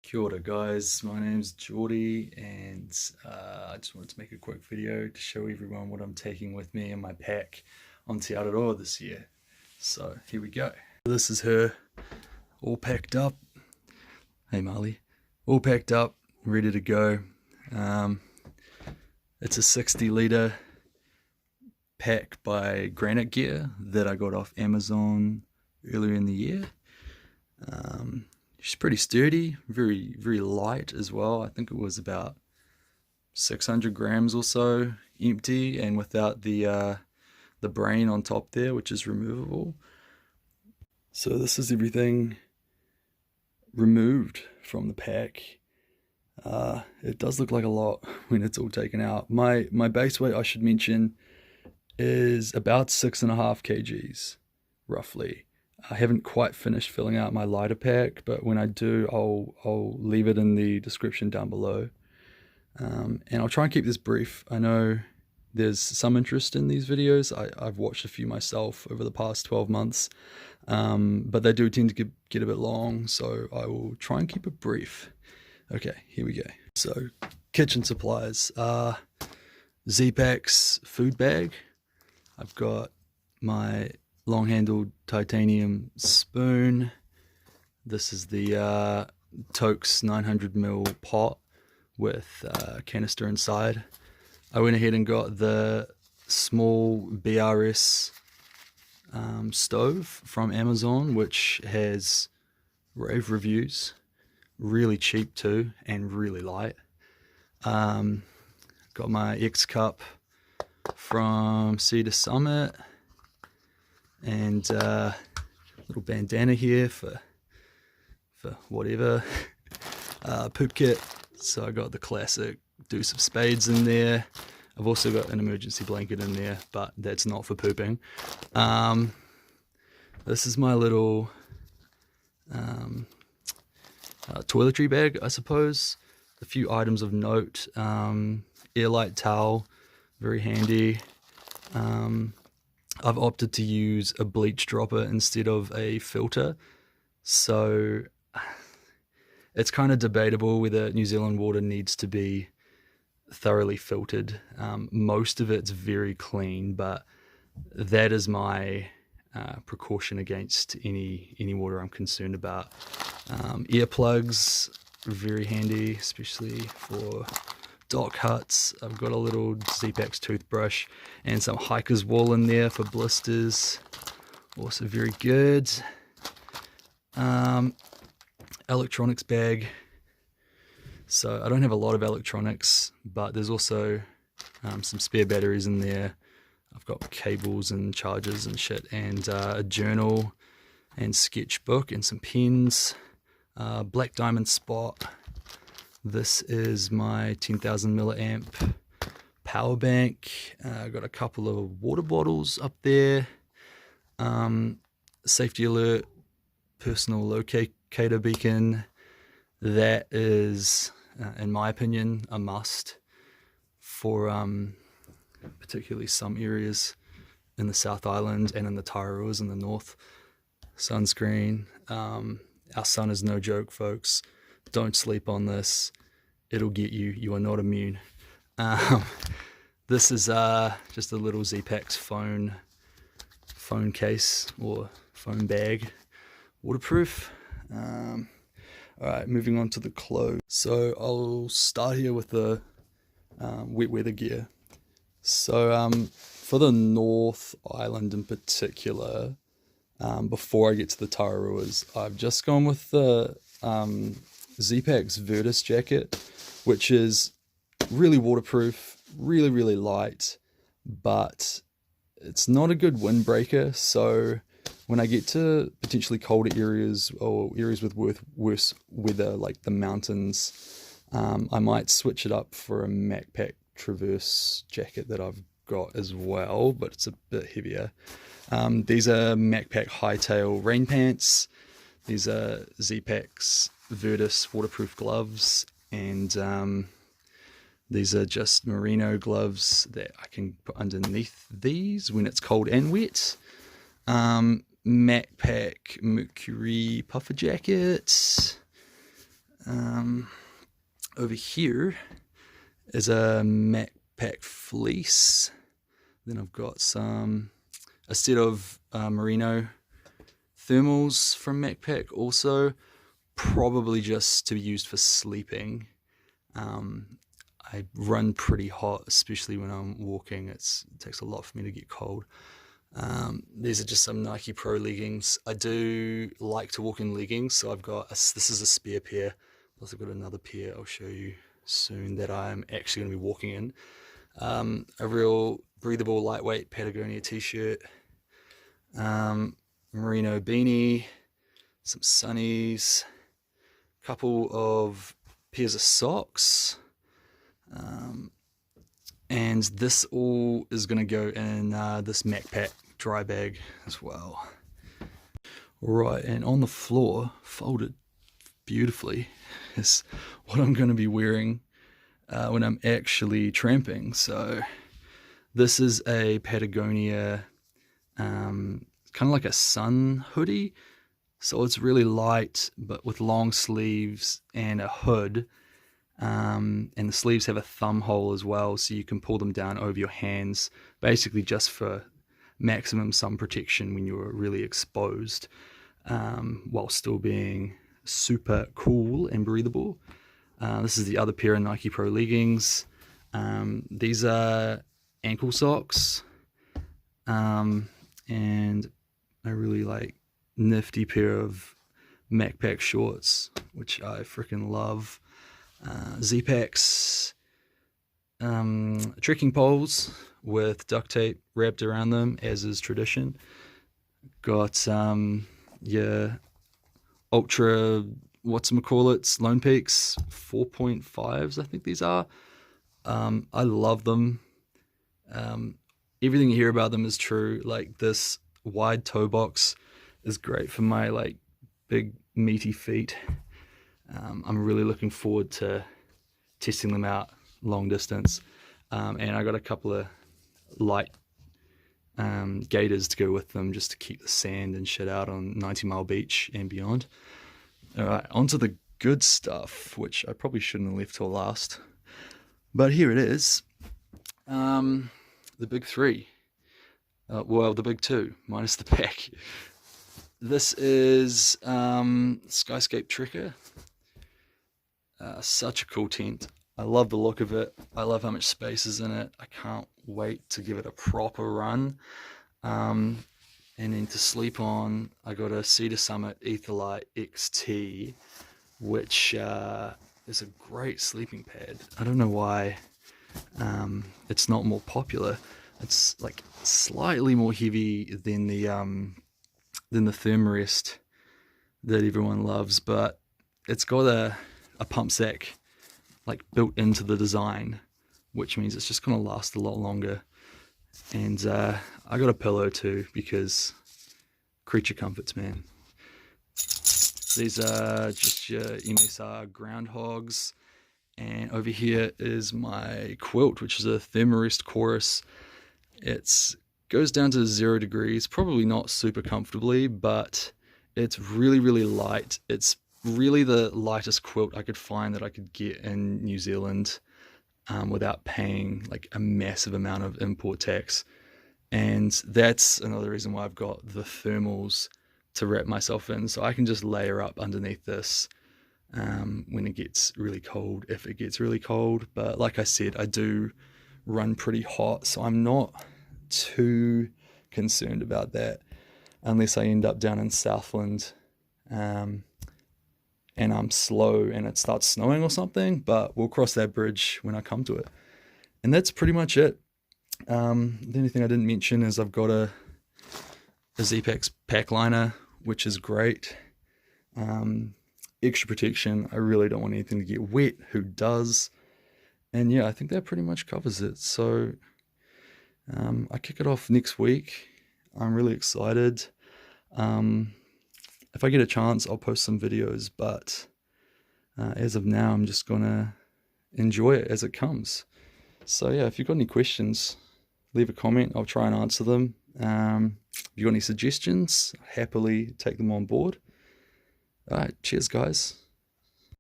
Kia ora guys, my name's Geordie and I just wanted to make a quick video to show everyone what I'm taking with me in my pack onto Araroa this year. So here we go. This is her, all packed up. Hey Marley. All packed up, ready to go. It's a 60 litre pack by Granite Gear that I got off Amazon earlier in the year. She's pretty sturdy, very light as well. I think it was about 600 grams or so empty, and without the brain on top there, which is removable. So this is everything removed from the pack. It does look like a lot when it's all taken out. My base weight, I should mention, is about 6.5 kgs, roughly. I haven't quite finished filling out my lighter pack, but when I do, I'll leave it in the description down below. And I'll try and keep this brief. I know there's some interest in these videos. I've watched a few myself over the past 12 months, but they do tend to get a bit long, so I will try and keep it brief. Okay, here we go. So, kitchen supplies. Z-Packs food bag. I've got my long-handled titanium spoon. This is the Toke's 900ml pot with a canister inside. I went ahead and got the small BRS stove from Amazon, which has rave reviews. Really cheap too, and really light. Got my X cup from Cedar Summit, and little bandana here for whatever. Poop kit, so I got the classic deuce of spades in there. I've also got an emergency blanket in there, but that's not for pooping. This is my little toiletry bag, I suppose. A few items of note. Airlight towel, very handy. I've opted to use a bleach dropper instead of a filter, so it's kind of debatable whether New Zealand water needs to be thoroughly filtered. Most of it's very clean, but that is my precaution against any water I'm concerned about. Earplugs, very handy, especially for dock huts. I've got a little Z-Packs toothbrush and some hiker's wool in there for blisters, also very good. Electronics bag. So I don't have a lot of electronics, but there's also some spare batteries in there. I've got cables and chargers and shit, and a journal and sketchbook and some pens. Black diamond spot. This is my 10,000 milliamp power bank. I've got a couple of water bottles up there. Safety alert, personal locator beacon. That is, in my opinion, a must for particularly some areas in the South Island and in the Tararuas in the north. Sunscreen. Our sun is no joke, folks. Don't sleep on this. It'll get you. You are not immune. This is just a little Z-Packs phone case or phone bag. Waterproof. Alright, moving on to the clothes. So I'll start here with the wet weather gear. So for the North Island in particular, before I get to the Tararuas, I've just gone with the Z-Packs Virtus jacket, which is really waterproof, really light, but it's not a good windbreaker. So when I get to potentially colder areas or areas with worse weather, like the mountains, I might switch it up for a MacPack Traverse jacket that I've got as well, but it's a bit heavier. These are MacPack Hightail rain pants. These are Z-Packs Virtus waterproof gloves, and these are just merino gloves that I can put underneath these when it's cold and wet. MacPack Mercury puffer jacket. Over here is a MacPack fleece. Then I've got a set of merino thermals from MacPack, also probably just to be used for sleeping. I run pretty hot, especially when I'm walking. It takes a lot for me to get cold. These are just some Nike Pro leggings. I do like to walk in leggings, so I've got this is a spare pair. Plus I've got another pair I'll show you soon that I'm actually going to be walking in. A real breathable, lightweight Patagonia t-shirt, merino beanie, some sunnies, couple of pairs of socks, and this all is going to go in this MacPack dry bag as well. Right, and on the floor, folded beautifully, is what I'm going to be wearing when I'm actually tramping. So this is a Patagonia kind of like a sun hoodie, so it's really light but with long sleeves and a hood, and the sleeves have a thumb hole as well, so you can pull them down over your hands, basically just for maximum sun protection when you're really exposed, while still being super cool and breathable. This is the other pair of Nike Pro leggings. These are ankle socks, and a really like nifty pair of MacPack shorts, which I freaking love. Z-Packs, trekking poles with duct tape wrapped around them, as is tradition. Got your ultra whatchamacallits, Lone Peaks 4.5s, I think these are. I love them. Everything you hear about them is true. Like, this wide toe box is great for my like big meaty feet. I'm really looking forward to testing them out long distance, and I got a couple of light gaiters to go with them, just to keep the sand and shit out on 90 Mile Beach and beyond. All right, on to the good stuff, which I probably shouldn't have left till last, but here it is. The big three, well, the big two minus the pack. This is Skyscape Trekker. Such a cool tent. I love the look of it. I love how much space is in it. I can't wait to give it a proper run. And then to sleep on, I got a Cedar Summit Etherlight XT, which is a great sleeping pad. I don't know why it's not more popular. It's like slightly more heavy than the Thermarest that everyone loves, but it's got a pump sack like built into the design, which means it's just gonna last a lot longer. And I got a pillow too, because creature comforts, man. These are just your MSR groundhogs, and over here is my quilt, which is a Thermarest Chorus. It goes down to 0 degrees, probably not super comfortably, but it's really, really light. It's really the lightest quilt I could find that I could get in New Zealand without paying like a massive amount of import tax. And that's another reason why I've got the thermals to wrap myself in, so I can just layer up underneath this when it gets really cold, if it gets really cold. But like I said, I do run pretty hot, so I'm not too concerned about that, unless I end up down in Southland and I'm slow and it starts snowing or something, but we'll cross that bridge when I come to it. And that's pretty much it. The only thing I didn't mention is I've got a Z-Packs pack liner, which is great. Extra protection. I really don't want anything to get wet. Who does? And yeah, I think that pretty much covers it. So I kick it off next week. I'm really excited. If I get a chance, I'll post some videos, but as of now, I'm just gonna enjoy it as it comes. So yeah, if you've got any questions, leave a comment. I'll try and answer them. If you've got any suggestions, I'll happily take them on board. All right, cheers guys.